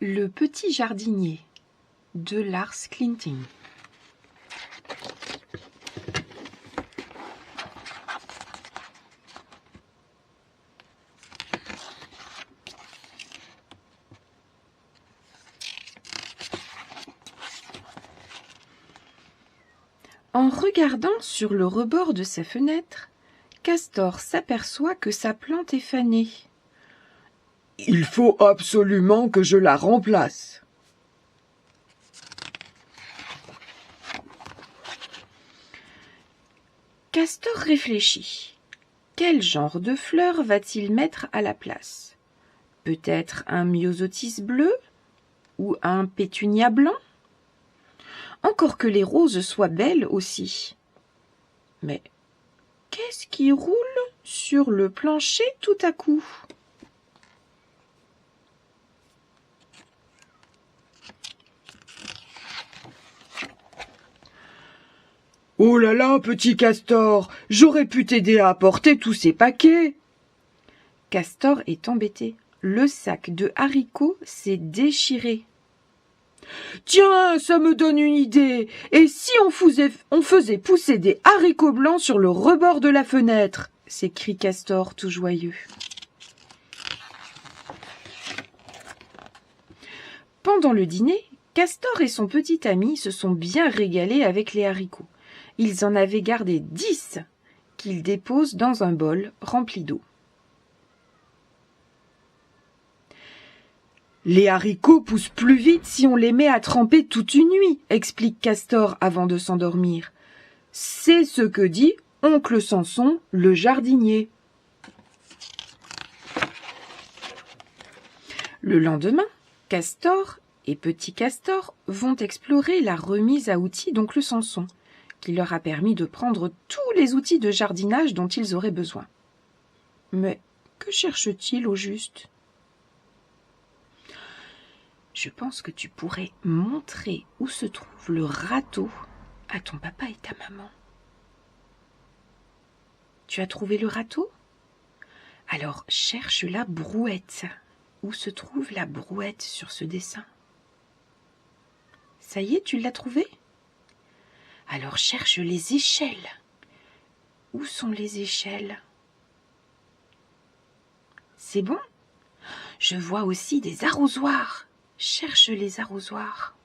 Le petit jardinier de Lars Klinting. En regardant sur le rebord de sa fenêtre, Castor s'aperçoit que sa plante est fanée. « Il faut absolument que je la remplace. » Castor réfléchit. Quel genre de fleur va-t-il mettre à la place? Peut-être un myosotis bleu ou un pétunia blanc? Encore que les roses soient belles aussi. Mais qu'est-ce qui roule sur le plancher tout à coup? « Oh là là, petit Castor, j'aurais pu t'aider à apporter tous ces paquets. » Castor est embêté. Le sac de haricots s'est déchiré. « Tiens, ça me donne une idée. Et si on faisait pousser des haricots blancs sur le rebord de la fenêtre ?» s'écrie Castor tout joyeux. Pendant le dîner, Castor et son petit ami se sont bien régalés avec les haricots. Ils en avaient gardé 10 qu'ils déposent dans un bol rempli d'eau. « Les haricots poussent plus vite si on les met à tremper toute une nuit, » explique Castor avant de s'endormir. « C'est ce que dit oncle Samson, le jardinier. » Le lendemain, Castor et Petit Castor vont explorer la remise à outils d'oncle Samson, qui leur a permis de prendre tous les outils de jardinage dont ils auraient besoin. Mais que cherche-t-il au juste? Je pense que tu pourrais montrer où se trouve le râteau à ton papa et ta maman. Tu as trouvé le râteau? Alors cherche la brouette. Où se trouve la brouette sur ce dessin? Ça y est, tu l'as trouvé? Alors cherche les échelles. Où sont les échelles? C'est bon? Je vois aussi des arrosoirs. Cherche les arrosoirs.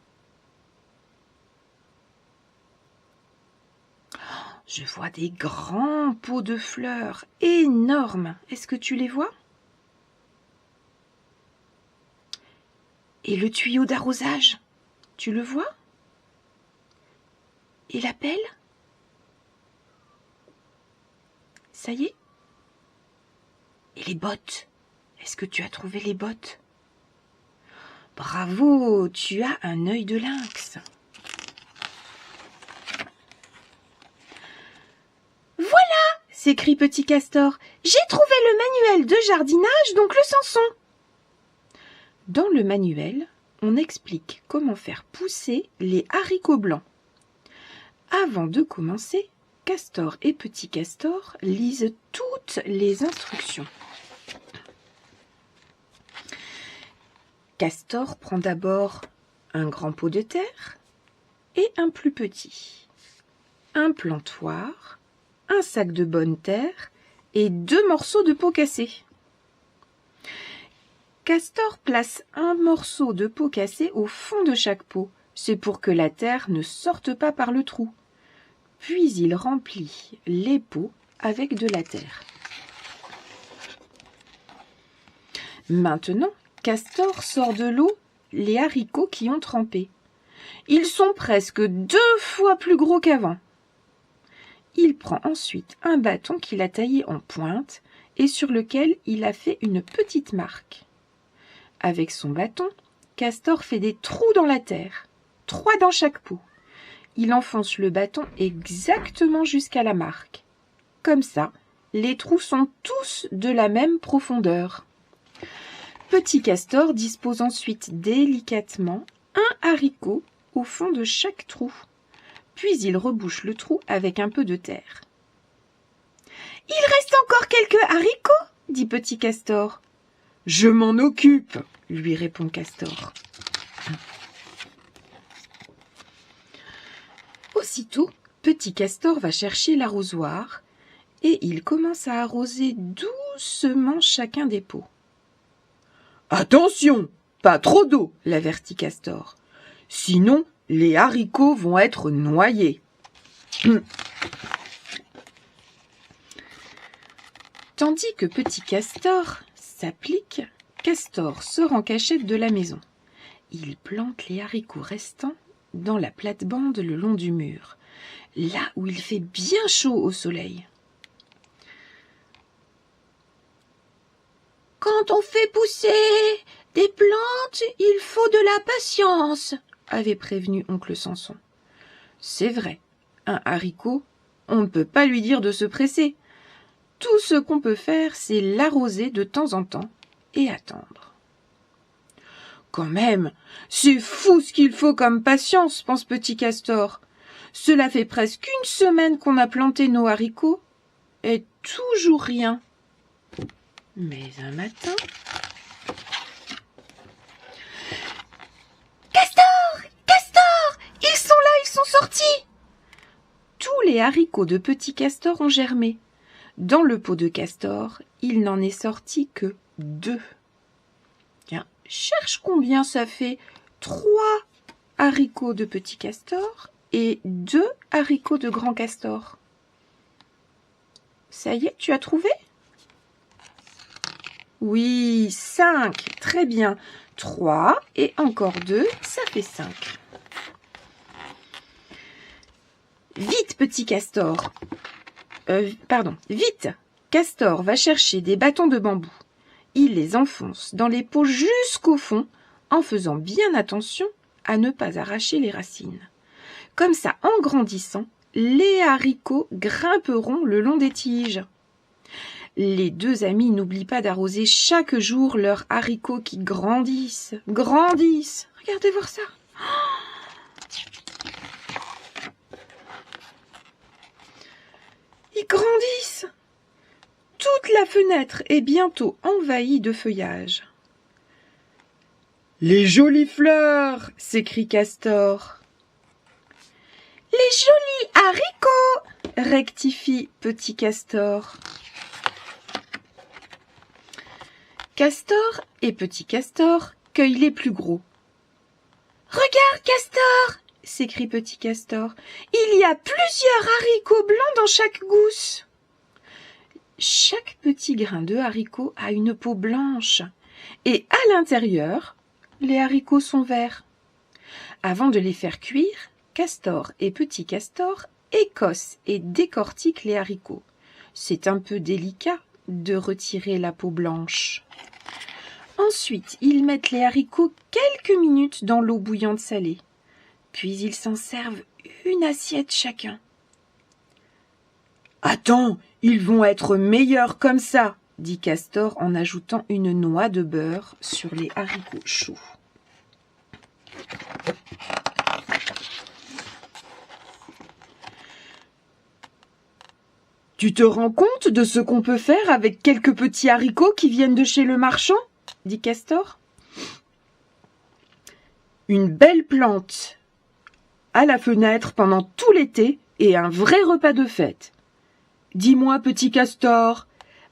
Je vois des grands pots de fleurs énormes. Est-ce que tu les vois? Et le tuyau d'arrosage, tu le vois? Et la pelle? Ça y est? Et les bottes? Est-ce que tu as trouvé les bottes? Bravo, tu as un œil de lynx. Voilà, s'écrie Petit Castor, j'ai trouvé le manuel de jardinage d'oncle Samson. Dans le manuel, on explique comment faire pousser les haricots blancs. Avant de commencer, Castor et Petit Castor lisent toutes les instructions. Castor prend d'abord un grand pot de terre et un plus petit, un plantoir, un sac de bonne terre et 2 morceaux de peau cassée. Castor place un morceau de peau cassée au fond de chaque pot. C'est pour que la terre ne sorte pas par le trou. Puis il remplit les pots avec de la terre. Maintenant, Castor sort de l'eau les haricots qui ont trempé. Ils sont presque 2 fois plus gros qu'avant. Il prend ensuite un bâton qu'il a taillé en pointe et sur lequel il a fait une petite marque. Avec son bâton, Castor fait des trous dans la terre, 3 dans chaque pot. Il enfonce le bâton exactement jusqu'à la marque. Comme ça, les trous sont tous de la même profondeur. Petit Castor dispose ensuite délicatement un haricot au fond de chaque trou. Puis il rebouche le trou avec un peu de terre. « Il reste encore quelques haricots » dit Petit Castor. « Je m'en occupe » lui répond Castor. Aussitôt, Petit Castor va chercher l'arrosoir et il commence à arroser doucement chacun des pots. « Attention, pas trop d'eau !» l'avertit Castor. « Sinon, les haricots vont être noyés. » Tandis que Petit Castor s'applique, Castor sort en cachette de la maison. Il plante les haricots restants dans la plate-bande le long du mur, là où il fait bien chaud au soleil. « Quand on fait pousser des plantes, il faut de la patience », avait prévenu oncle Samson. C'est vrai, un haricot, on ne peut pas lui dire de se presser. Tout ce qu'on peut faire, c'est l'arroser de temps en temps et attendre. Quand même, c'est fou ce qu'il faut comme patience, pense Petit Castor. Cela fait presque une semaine qu'on a planté nos haricots et toujours rien. Mais un matin... Castor, ils sont là, ils sont sortis. Tous les haricots de Petit Castor ont germé. Dans le pot de Castor, il n'en est sorti que 2. Tiens, cherche combien ça fait 3 haricots de Petit Castor et 2 haricots de Grand Castor. Ça y est, tu as trouvé? Oui, 5, très bien. 3 et encore 2, ça fait 5. Vite, Petit Castor. Vite, Castor va chercher des bâtons de bambou. Il les enfonce dans les pots jusqu'au fond, en faisant bien attention à ne pas arracher les racines. Comme ça, en grandissant, les haricots grimperont le long des tiges. Les 2 amis n'oublient pas d'arroser chaque jour leurs haricots qui grandissent. Regardez voir ça. Ils grandissent. Toute la fenêtre est bientôt envahie de feuillage. « Les jolies fleurs !» s'écrie Castor. « Les jolis haricots !» rectifie Petit Castor. Castor et Petit Castor cueillent les plus gros. « Regarde, Castor !» s'écrie Petit Castor. « Il y a plusieurs haricots blancs dans chaque gousse. » Chaque petit grain de haricot a une peau blanche et à l'intérieur, les haricots sont verts. Avant de les faire cuire, Castor et Petit Castor écossent et décortiquent les haricots. C'est un peu délicat de retirer la peau blanche. Ensuite, ils mettent les haricots quelques minutes dans l'eau bouillante salée. Puis ils s'en servent une assiette chacun. « Attends, ils vont être meilleurs comme ça !» dit Castor en ajoutant une noix de beurre sur les haricots chauds. « Tu te rends compte de ce qu'on peut faire avec quelques petits haricots qui viennent de chez le marchand ?» dit Castor. « Une belle plante à la fenêtre pendant tout l'été et un vrai repas de fête. Dis-moi, Petit Castor,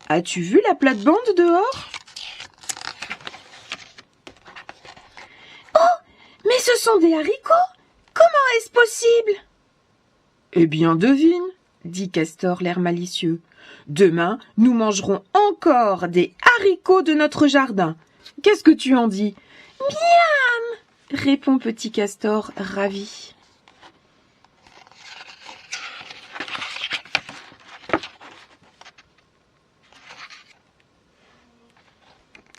as-tu vu la plate-bande dehors ? » « Oh, mais ce sont des haricots! Comment est-ce possible ?» Eh bien, devine, dit Castor l'air malicieux. Demain, nous mangerons encore des haricots de notre jardin. Qu'est-ce que tu en dis ? Miam ! Répond Petit Castor ravi.